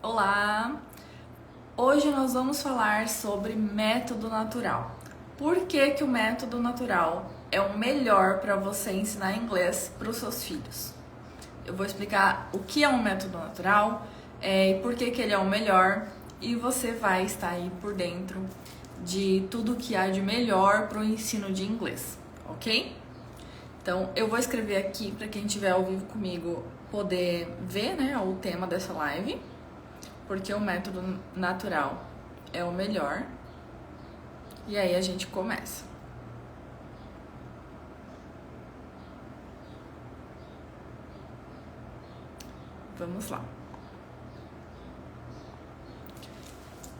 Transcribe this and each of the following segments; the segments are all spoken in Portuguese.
Olá! Hoje nós vamos falar sobre método natural. Por que o método natural é o melhor para você ensinar inglês para os seus filhos? Eu vou explicar o que é um método natural e por que ele é o melhor, e você vai estar aí por dentro de tudo que há de melhor para o ensino de inglês, ok? Então eu vou escrever aqui para quem estiver ao vivo comigo poder ver, o tema dessa live. Porque o método natural é o melhor. E aí a gente começa. Vamos lá.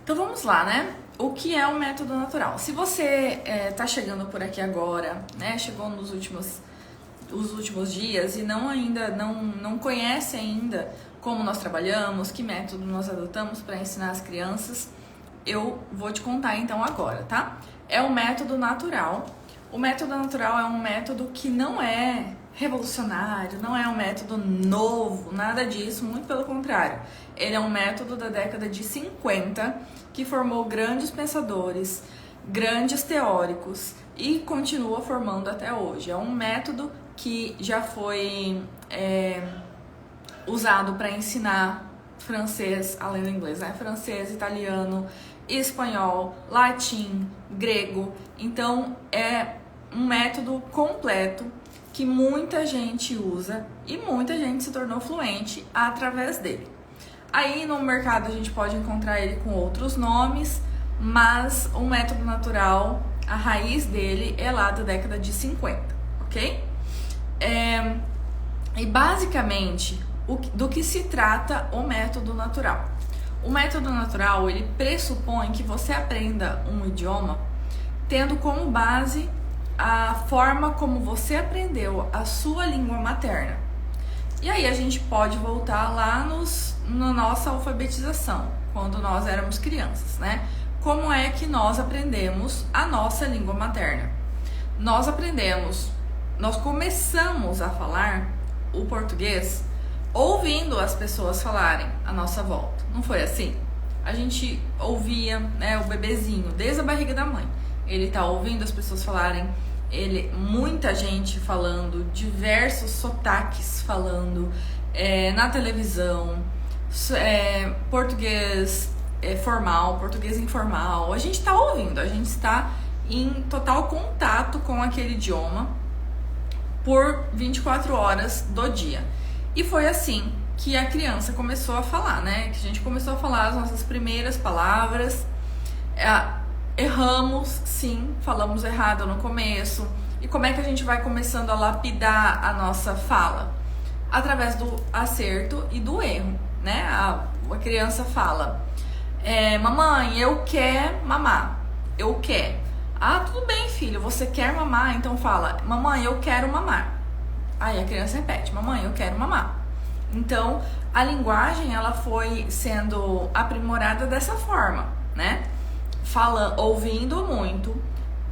Então vamos lá, né? O que é o método natural? Se você tá chegando por aqui agora, né? Chegou nos últimos dias e não conhece ainda como nós trabalhamos, que método nós adotamos para ensinar as crianças, eu vou te contar então agora, tá? É o método natural. O método natural é um método que não é revolucionário, não é um método novo, nada disso, muito pelo contrário. Ele é um método da década de 50 que formou grandes pensadores, grandes teóricos e continua formando até hoje. É um método que já foi usado para ensinar francês, além do inglês, né? Francês, italiano, espanhol, latim, grego. Então é um método completo que muita gente usa e muita gente se tornou fluente através dele. Aí no mercado a gente pode encontrar ele com outros nomes, mas o método natural, a raiz dele é lá da década de 50, ok? E basicamente, do que se trata o método natural? O método natural, ele pressupõe que você aprenda um idioma tendo como base a forma como você aprendeu a sua língua materna. E aí a gente pode voltar lá na nossa alfabetização, quando nós éramos crianças, né? Como é que nós aprendemos a nossa língua materna? Nós começamos a falar o português ouvindo as pessoas falarem à nossa volta. Não foi assim? A gente ouvia, o bebezinho desde a barriga da mãe. Ele tá ouvindo as pessoas falarem, muita gente falando, diversos sotaques falando, na televisão, português formal, português informal. A gente tá ouvindo, a gente está em total contato com aquele idioma por 24 horas do dia. E foi assim que a criança começou a falar, né? Que a gente começou a falar as nossas primeiras palavras. Erramos, sim, falamos errado no começo. E como é que a gente vai começando a lapidar a nossa fala? Através do acerto e do erro, né? A criança fala, mamãe, eu quero mamar. Eu quero. Ah, tudo bem, filho, você quer mamar? Então fala, mamãe, eu quero mamar. Aí a criança repete, mamãe, eu quero mamar. Então, a linguagem, ela foi sendo aprimorada dessa forma, né? Ouvindo muito,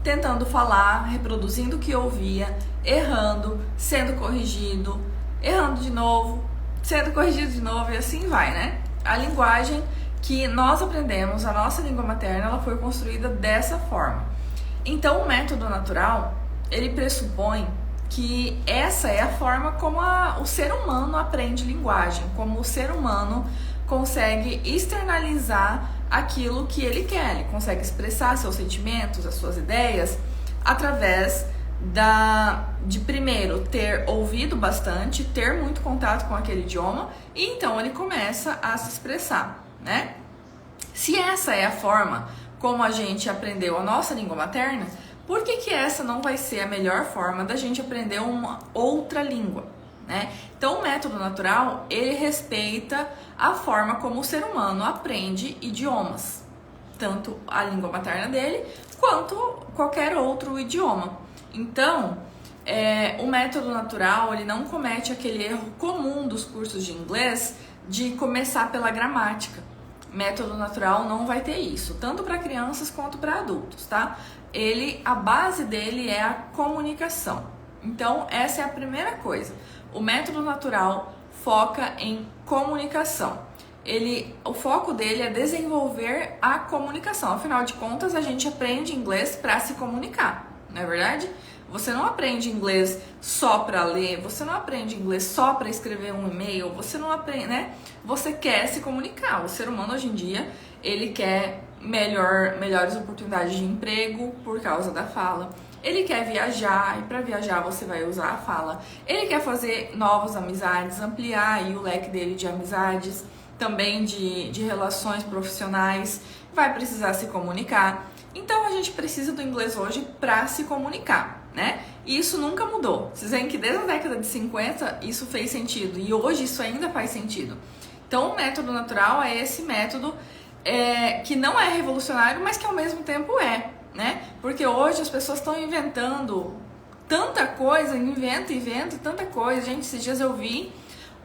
tentando falar, reproduzindo o que ouvia, errando, sendo corrigido, errando de novo, sendo corrigido de novo, e assim vai, né? A linguagem que nós aprendemos, a nossa língua materna, ela foi construída dessa forma. Então, o método natural, ele pressupõe que essa é a forma como o ser humano aprende linguagem, como o ser humano consegue externalizar aquilo que ele quer, ele consegue expressar seus sentimentos, as suas ideias, através de primeiro ter ouvido bastante, ter muito contato com aquele idioma, e então ele começa a se expressar, né? Se essa é a forma como a gente aprendeu a nossa língua materna, por que essa não vai ser a melhor forma da gente aprender uma outra língua, né? Então, o método natural, ele respeita a forma como o ser humano aprende idiomas, tanto a língua materna dele, quanto qualquer outro idioma. Então, o método natural, ele não comete aquele erro comum dos cursos de inglês de começar pela gramática. Método natural não vai ter isso, tanto para crianças quanto para adultos, tá? A base dele é a comunicação. Então, essa é a primeira coisa. O método natural foca em comunicação. o foco dele é desenvolver a comunicação. Afinal de contas, a gente aprende inglês para se comunicar, não é verdade? Você não aprende inglês só para ler, você não aprende inglês só para escrever um e-mail, você não aprende, né? Você quer se comunicar. O ser humano hoje em dia, ele quer melhores oportunidades de emprego por causa da fala. Ele quer viajar e para viajar você vai usar a fala. Ele quer fazer novas amizades, ampliar aí o leque dele de amizades, também de relações profissionais, vai precisar se comunicar. Então a gente precisa do inglês hoje para se comunicar, né? E isso nunca mudou. Vocês veem que desde a década de 50 isso fez sentido e hoje isso ainda faz sentido. Então o método natural é esse método que não é revolucionário, mas que ao mesmo tempo é, né? Porque hoje as pessoas estão inventando tanta coisa, inventa tanta coisa. Gente, esses dias eu vi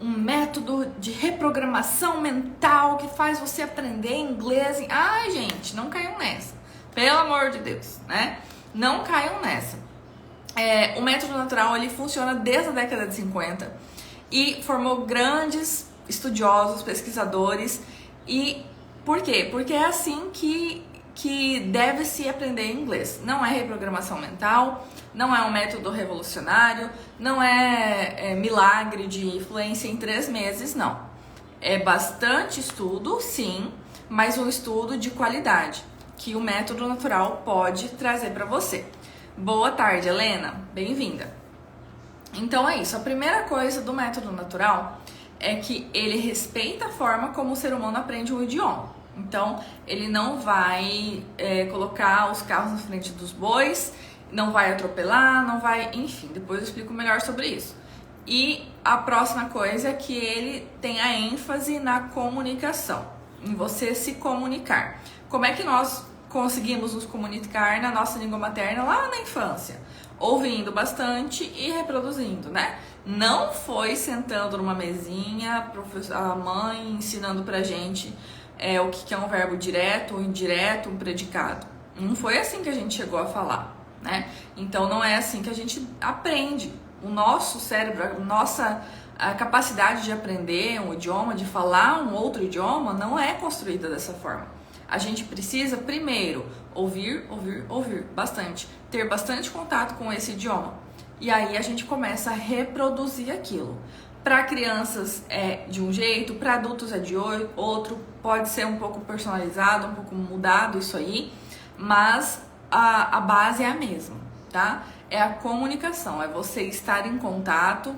um método de reprogramação mental que faz você aprender inglês. Ai, gente, não caiam nessa. Pelo amor de Deus, né? Não caiam nessa. O método natural, ele funciona desde a década de 50 e formou grandes estudiosos, pesquisadores. E por quê? Porque é assim que deve se aprender inglês. Não é reprogramação mental, não é um método revolucionário, não é milagre de fluência em 3 meses, não. É bastante estudo, sim, mas um estudo de qualidade que o método natural pode trazer para você. Boa tarde, Helena, bem-vinda. Então é isso, a primeira coisa do método natural é que ele respeita a forma como o ser humano aprende um idioma. Então, ele não vai colocar os carros na frente dos bois, não vai atropelar, não vai... Enfim, depois eu explico melhor sobre isso. E a próxima coisa é que ele tem a ênfase na comunicação, em você se comunicar. Como é que nós conseguimos nos comunicar na nossa língua materna lá na infância? Ouvindo bastante e reproduzindo, né? Não foi sentando numa mesinha, a mãe ensinando pra gente o que é um verbo direto, um indireto, um predicado. Não foi assim que a gente chegou a falar, né? Então não é assim que a gente aprende. O nosso cérebro, a capacidade de aprender um idioma, de falar um outro idioma, não é construída dessa forma. A gente precisa primeiro ouvir bastante, ter bastante contato com esse idioma. E aí a gente começa a reproduzir aquilo. Para crianças é de um jeito, para adultos é de outro, pode ser um pouco personalizado, um pouco mudado isso aí, mas a base é a mesma, tá? É a comunicação, é você estar em contato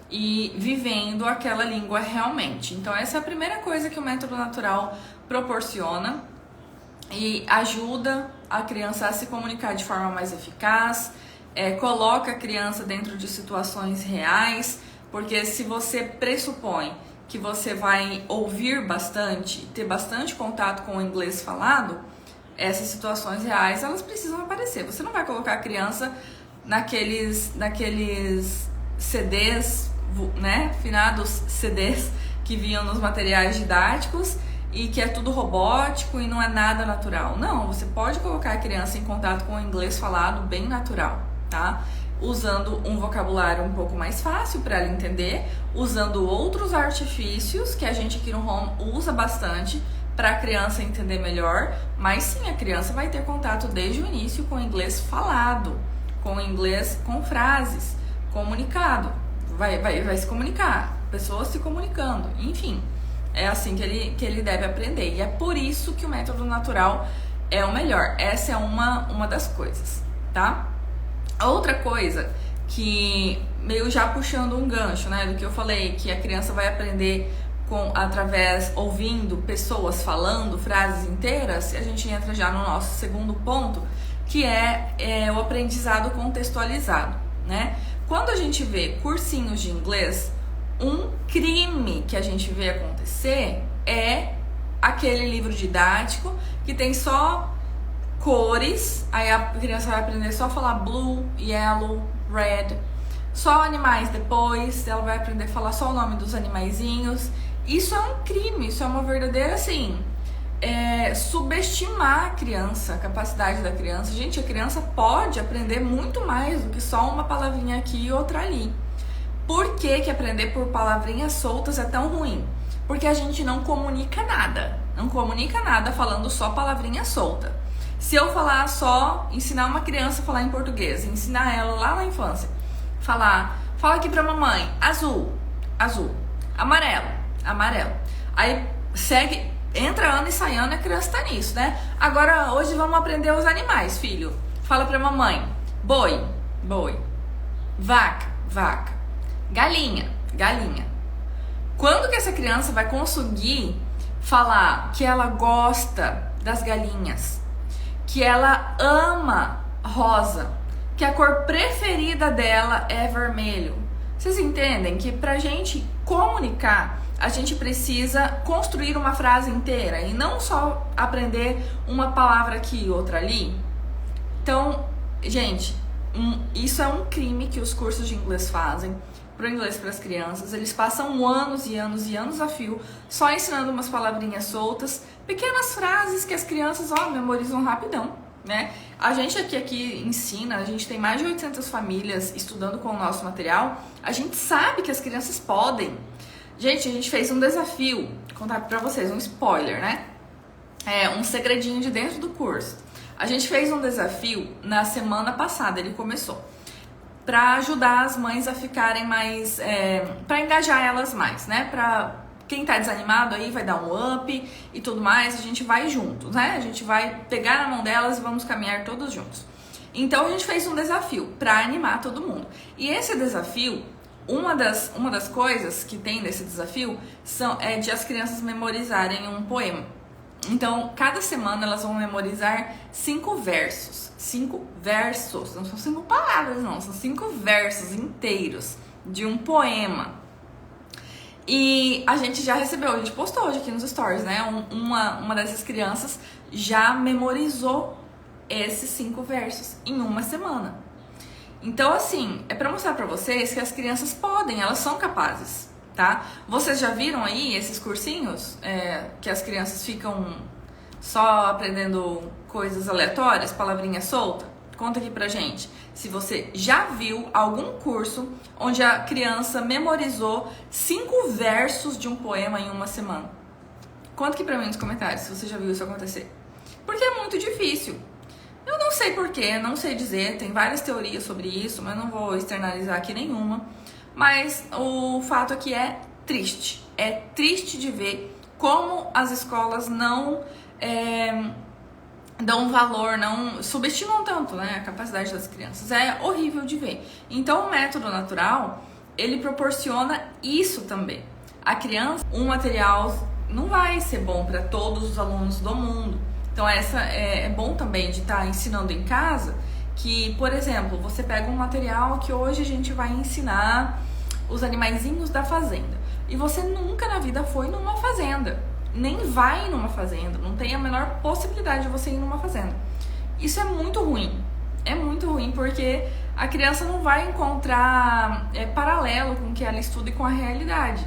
e vivendo aquela língua realmente. Então essa é a primeira coisa que o método natural proporciona e ajuda a criança a se comunicar de forma mais eficaz, coloca a criança dentro de situações reais. Porque se você pressupõe que você vai ouvir bastante, ter bastante contato com o inglês falado, essas situações reais, elas precisam aparecer. Você não vai colocar a criança naqueles CDs, né, finados CDs que vinham nos materiais didáticos e que é tudo robótico e não é nada natural. Não, você pode colocar a criança em contato com o inglês falado bem natural, tá? Usando um vocabulário um pouco mais fácil para ela entender, usando outros artifícios que a gente aqui no Home usa bastante para a criança entender melhor, mas sim, a criança vai ter contato desde o início com o inglês falado, com o inglês com frases, comunicado, vai se comunicar, pessoas se comunicando, enfim, é assim que ele deve aprender, e é por isso que o método natural é o melhor. Essa é uma das coisas, tá? Outra coisa que, meio já puxando um gancho, né, do que eu falei, que a criança vai aprender ouvindo pessoas falando frases inteiras, a gente entra já no nosso segundo ponto, que é o aprendizado contextualizado, né? Quando a gente vê cursinhos de inglês, um crime que a gente vê acontecer é aquele livro didático que tem só cores, aí a criança vai aprender só a falar blue, yellow, red, só animais depois, ela vai aprender a falar só o nome dos animaizinhos. Isso é um crime, isso é uma verdadeira, assim, subestimar a criança, a capacidade da criança. Gente, a criança pode aprender muito mais do que só uma palavrinha aqui e outra ali. Por que aprender por palavrinhas soltas é tão ruim? Porque a gente não comunica nada. Não comunica nada falando só palavrinha solta. Se eu falar só, ensinar uma criança a falar em português, ensinar ela lá na infância, fala aqui pra mamãe, azul, azul, amarelo, amarelo. Aí segue, entra ano e sai ano e a criança tá nisso, né? Agora, hoje vamos aprender os animais, filho. Fala pra mamãe, boi, boi, vaca, vaca, galinha, galinha. Quando que essa criança vai conseguir falar que ela gosta das galinhas, que ela ama rosa, que a cor preferida dela é vermelho? Vocês entendem que pra gente comunicar, a gente precisa construir uma frase inteira e não só aprender uma palavra aqui e outra ali? Então, gente, isso é um crime que os cursos de inglês fazem pro inglês para as crianças. Eles passam anos e anos e anos a fio só ensinando umas palavrinhas soltas, pequenas frases que as crianças memorizam rapidão, né? A gente aqui ensina, a gente tem mais de 800 famílias estudando com o nosso material. A gente sabe que as crianças podem. Gente, a gente fez um desafio, vou contar pra vocês, um spoiler, né? Um segredinho de dentro do curso. A gente fez um desafio na semana passada, ele começou, para ajudar as mães a ficarem mais, para engajar elas mais, né? Para quem tá desanimado aí vai dar um up e tudo mais, a gente vai juntos, né? A gente vai pegar na mão delas e vamos caminhar todos juntos. Então a gente fez um desafio para animar todo mundo. E esse desafio, uma das coisas que tem nesse desafio é de as crianças memorizarem um poema. Então, cada semana elas vão memorizar 5 versos. 5 versos, não são 5 palavras não, são 5 versos inteiros de um poema. E a gente já recebeu, a gente postou hoje aqui nos stories, né? Uma dessas crianças já memorizou esses 5 versos em uma semana. Então, assim, é pra mostrar pra vocês que as crianças podem, elas são capazes, tá? Vocês já viram aí esses cursinhos que as crianças ficam só aprendendo coisas aleatórias, palavrinha solta? Conta aqui pra gente se você já viu algum curso onde a criança memorizou 5 versos de um poema em uma semana. Conta aqui pra mim nos comentários se você já viu isso acontecer. Porque é muito difícil. Eu não sei porquê, não sei dizer, tem várias teorias sobre isso, mas não vou externalizar aqui nenhuma. Mas o fato aqui é triste. É triste de ver como as escolas não dão valor, não subestimam tanto, né, a capacidade das crianças. É horrível de ver. Então o método natural, ele proporciona isso também. A criança, um material não vai ser bom para todos os alunos do mundo. Então essa é bom também de estar ensinando em casa, que, por exemplo, você pega um material que hoje a gente vai ensinar os animaizinhos da fazenda. E você nunca na vida foi numa fazenda, nem vai numa fazenda, não tem a menor possibilidade de você ir numa fazenda. Isso é muito ruim porque a criança não vai encontrar paralelo com o que ela estuda e com a realidade.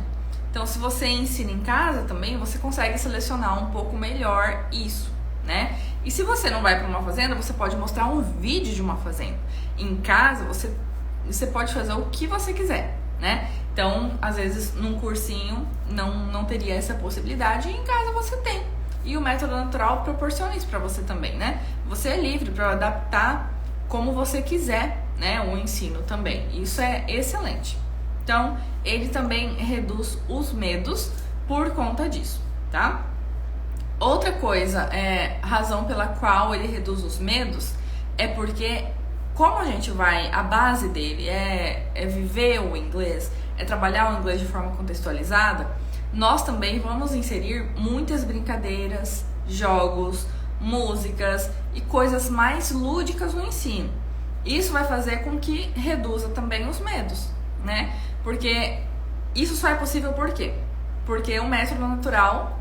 Então, se você ensina em casa também, você consegue selecionar um pouco melhor isso, né? E se você não vai para uma fazenda, você pode mostrar um vídeo de uma fazenda. Em casa, você pode fazer o que você quiser, né? Então, às vezes, num cursinho não teria essa possibilidade e em casa você tem. E o método natural proporciona isso para você também, né? Você é livre para adaptar como você quiser, né? O ensino também. Isso é excelente. Então, ele também reduz os medos por conta disso, tá? Outra coisa, razão pela qual ele reduz os medos é porque, como a gente vai, a base dele é viver o inglês, é trabalhar o inglês de forma contextualizada, nós também vamos inserir muitas brincadeiras, jogos, músicas e coisas mais lúdicas no ensino. Isso vai fazer com que reduza também os medos, né? Porque isso só é possível por quê? Porque o método natural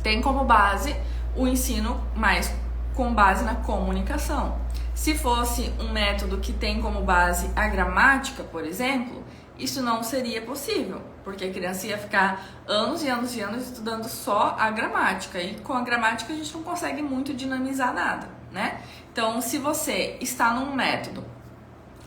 tem como base o ensino mais com base na comunicação. Se fosse um método que tem como base a gramática, por exemplo, isso não seria possível, porque a criança ia ficar anos e anos e anos estudando só a gramática, e com a gramática a gente não consegue muito dinamizar nada, né? Então, se você está num método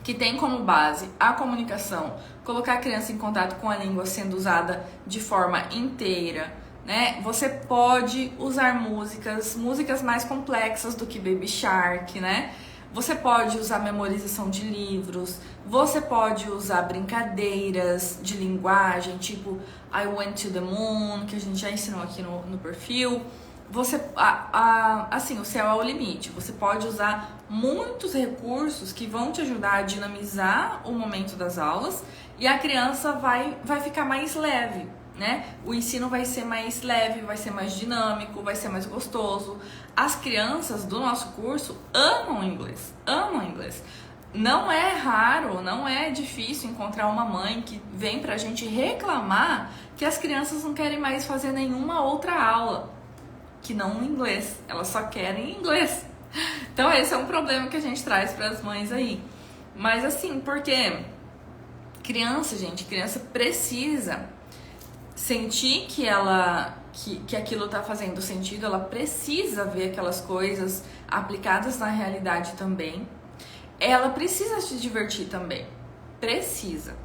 que tem como base a comunicação, colocar a criança em contato com a língua sendo usada de forma inteira, né? Você pode usar músicas mais complexas do que Baby Shark, né? Você pode usar memorização de livros, você pode usar brincadeiras de linguagem, tipo I went to the moon, que a gente já ensinou aqui no perfil. Assim, o céu é o limite. Você pode usar muitos recursos que vão te ajudar a dinamizar o momento das aulas e a criança vai ficar mais leve, né? O ensino vai ser mais leve, vai ser mais dinâmico, vai ser mais gostoso. As crianças do nosso curso amam inglês, amam inglês. Não é raro, não é difícil encontrar uma mãe que vem pra gente reclamar que as crianças não querem mais fazer nenhuma outra aula que não o inglês, elas só querem inglês. Então esse é um problema que a gente traz para as mães aí. Mas assim, porque criança, gente, criança precisa sentir que aquilo tá fazendo sentido, ela precisa ver aquelas coisas aplicadas na realidade também. Ela precisa se divertir também. Precisa.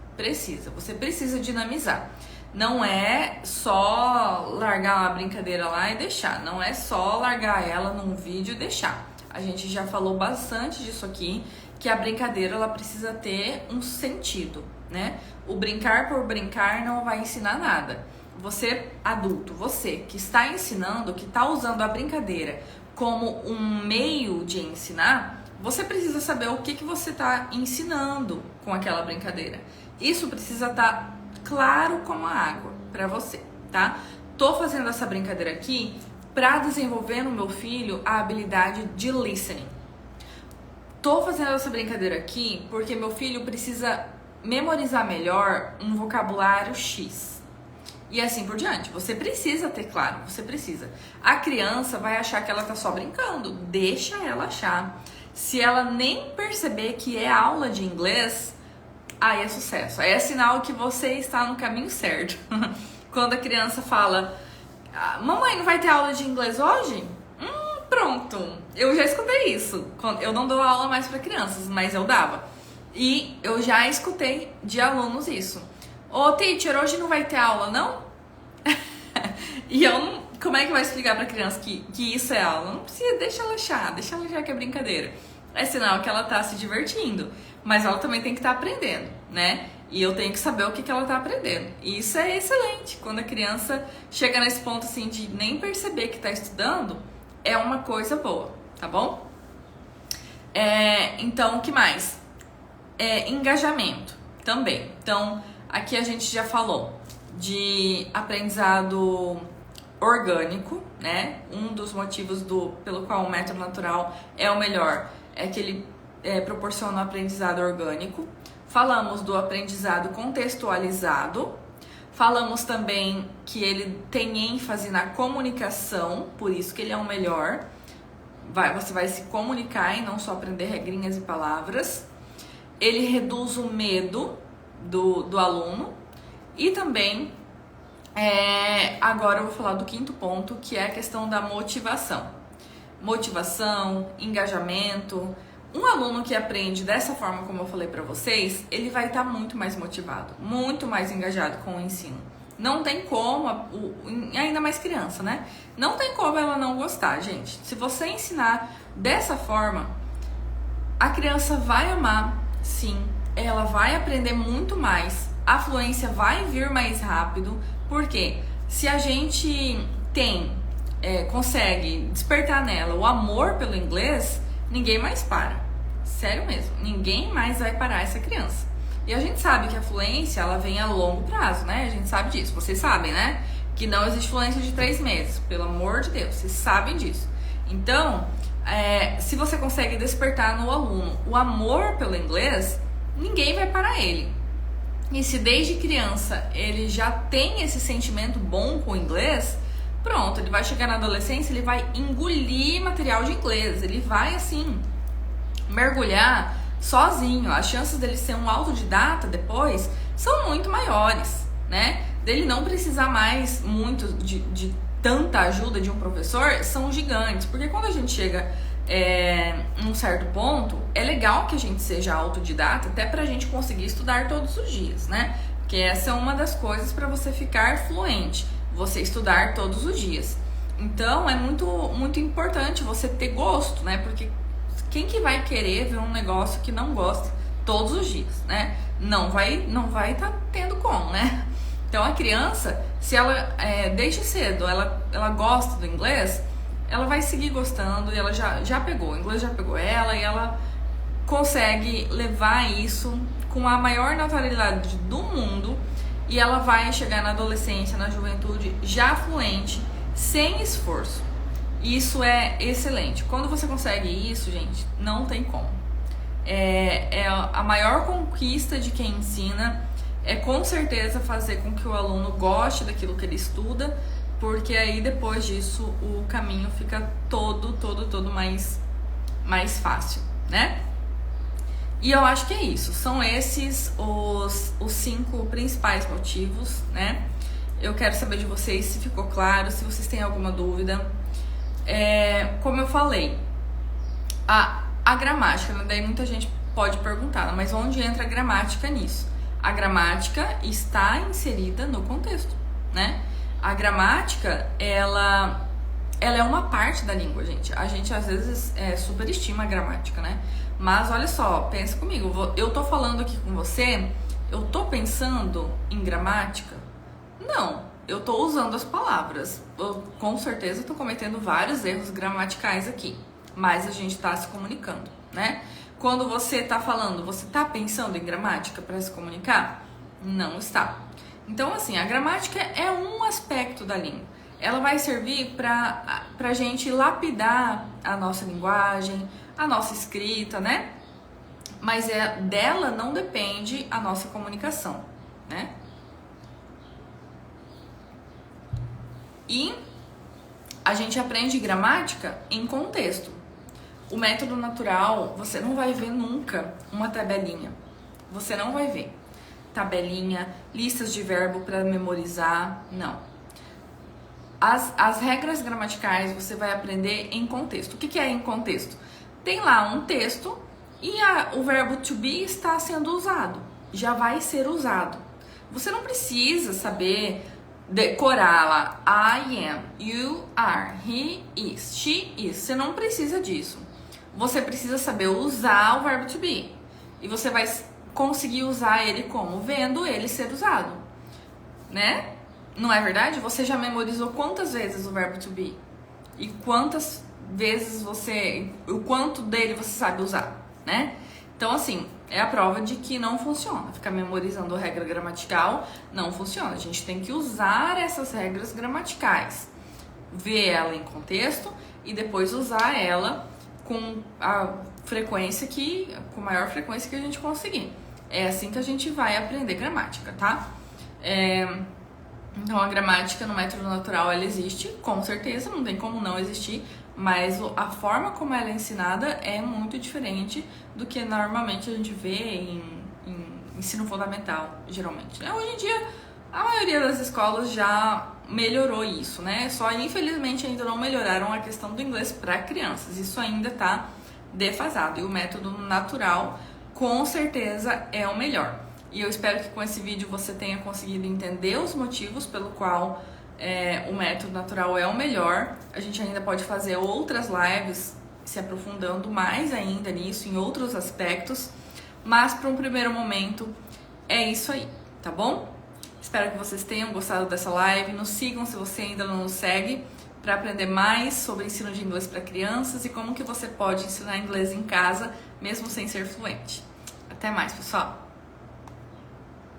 Você precisa dinamizar. Não é só largar uma brincadeira lá e deixar. Não é só largar ela num vídeo e deixar. A gente já falou bastante disso aqui, que a brincadeira ela precisa ter um sentido, né? O brincar por brincar não vai ensinar nada. Você, adulto, você que está ensinando, que está usando a brincadeira como um meio de ensinar, você precisa saber o que você está ensinando com aquela brincadeira. Isso precisa estar claro como a água para você, tá? Tô fazendo essa brincadeira aqui para desenvolver no meu filho a habilidade de listening. Tô fazendo essa brincadeira aqui porque meu filho precisa memorizar melhor um vocabulário X. E assim por diante. Você precisa ter claro, você precisa. A criança vai achar que ela tá só brincando. Deixa ela achar. Se ela nem perceber que é aula de inglês, aí é sucesso. Aí é sinal que você está no caminho certo. Quando a criança fala, mamãe, não vai ter aula de inglês hoje? Pronto. Eu já escutei isso. Eu não dou aula mais para crianças, mas eu dava. E eu já escutei de alunos isso. Ô, teacher, hoje não vai ter aula, não? E eu não... Como é que vai explicar pra criança que isso é aula? Não precisa, deixa ela achar que é brincadeira. É sinal que ela tá se divertindo, mas ela também tem que estar aprendendo, né? E eu tenho que saber o que ela tá aprendendo. E isso é excelente. Quando a criança chega nesse ponto assim de nem perceber que tá estudando, é uma coisa boa, tá bom? Então, o que mais? Engajamento também. Então, aqui a gente já falou de aprendizado orgânico, né? Um dos motivos pelo qual o método natural é o melhor é que ele proporciona um aprendizado orgânico. Falamos do aprendizado contextualizado. Falamos também que ele tem ênfase na comunicação, por isso que ele é o melhor. Você vai se comunicar e não só aprender regrinhas e palavras. Ele reduz o medo do aluno. E também, agora eu vou falar do quinto ponto, que é a questão da motivação. Motivação, engajamento. Um aluno que aprende dessa forma, como eu falei pra vocês, ele vai estar muito mais motivado, muito mais engajado com o ensino. Não tem como, ainda mais criança, né? Não tem como ela não gostar, gente. Se você ensinar dessa forma, a criança vai amar, sim. Ela vai aprender muito mais. A fluência vai vir mais rápido. Porque se a gente consegue despertar nela o amor pelo inglês, ninguém mais para. Sério mesmo. Ninguém mais vai parar essa criança. E a gente sabe que a fluência, ela vem a longo prazo, né? A gente sabe disso. Vocês sabem, né? Que não existe fluência de 3 meses. Pelo amor de Deus, vocês sabem disso. Então, se você consegue despertar no aluno o amor pelo inglês, ninguém vai parar ele. E se desde criança ele já tem esse sentimento bom com o inglês, pronto, ele vai chegar na adolescência, ele vai engolir material de inglês. Ele vai, assim, mergulhar sozinho. As chances dele ser um autodidata depois são muito maiores, né? Dele não precisar mais muito de tanta ajuda de um professor, são gigantes. Porque quando a gente chega num certo ponto, é legal que a gente seja autodidata, até pra gente conseguir estudar todos os dias, né? Porque essa é uma das coisas para você ficar fluente, você estudar todos os dias. Então, é muito, muito importante você ter gosto, né? Porque quem que vai querer ver um negócio que não gosta todos os dias, né? Não vai tá tendo como, né? Então, a criança, se ela, desde cedo, ela gosta do inglês, ela vai seguir gostando e ela já pegou, o inglês já pegou ela e ela consegue levar isso com a maior naturalidade do mundo e ela vai chegar na adolescência, na juventude, já fluente, sem esforço. Isso é excelente. Quando você consegue isso, gente, não tem como. A maior conquista de quem ensina é com certeza fazer com que o aluno goste daquilo que ele estuda, porque aí depois disso o caminho fica todo mais fácil, né? E eu acho que é isso. São esses os 5 principais motivos, né? Eu quero saber de vocês se ficou claro, se vocês têm alguma dúvida. Como eu falei, a gramática, né? Daí muita gente pode perguntar, mas onde entra a gramática nisso? A gramática está inserida no contexto, né? A gramática, ela é uma parte da língua, gente. A gente às vezes superestima a gramática, né? Mas olha só, pensa comigo, eu tô falando aqui com você, eu tô pensando em gramática? Não, eu tô usando as palavras. Eu, com certeza, tô cometendo vários erros gramaticais aqui, mas a gente tá se comunicando, né? Quando você tá falando, você tá pensando em gramática para se comunicar? Não está. Então, assim, a gramática é um aspecto da língua. Ela vai servir pra gente lapidar a nossa linguagem, a nossa escrita, né? Mas dela não depende a nossa comunicação, né? E a gente aprende gramática em contexto. O método natural, você não vai ver nunca uma tabelinha. Você não vai ver tabelinha, listas de verbo para memorizar, não. As regras gramaticais você vai aprender em contexto. O que é em contexto? Tem lá um texto e o verbo to be está sendo usado, já vai ser usado. Você não precisa saber decorar lá I am, you are, he is, she is. Você não precisa disso. Você precisa saber usar o verbo to be. E você vai conseguir usar ele como? Vendo ele ser usado, né? Não é verdade? Você já memorizou quantas vezes o verbo to be? E quantas vezes o quanto dele você sabe usar, né? Então, assim, é a prova de que não funciona. Ficar memorizando a regra gramatical não funciona. A gente tem que usar essas regras gramaticais, ver ela em contexto e depois usar ela com a com maior frequência que a gente conseguir. É assim que a gente vai aprender gramática, tá? Então, a gramática no método natural, ela existe, com certeza, não tem como não existir, mas a forma como ela é ensinada é muito diferente do que normalmente a gente vê em ensino fundamental, geralmente. Hoje em dia, a maioria das escolas já melhorou isso, né? Só, infelizmente, ainda não melhoraram a questão do inglês para crianças. Isso ainda tá defasado. E o método natural, com certeza, é o melhor. E eu espero que com esse vídeo você tenha conseguido entender os motivos pelo qual o método natural é o melhor. A gente ainda pode fazer outras lives se aprofundando mais ainda nisso, em outros aspectos. Mas para um primeiro momento é isso aí, tá bom? Espero que vocês tenham gostado dessa live. Nos sigam se você ainda não nos segue, para aprender mais sobre ensino de inglês para crianças e como que você pode ensinar inglês em casa, mesmo sem ser fluente. Até mais, pessoal!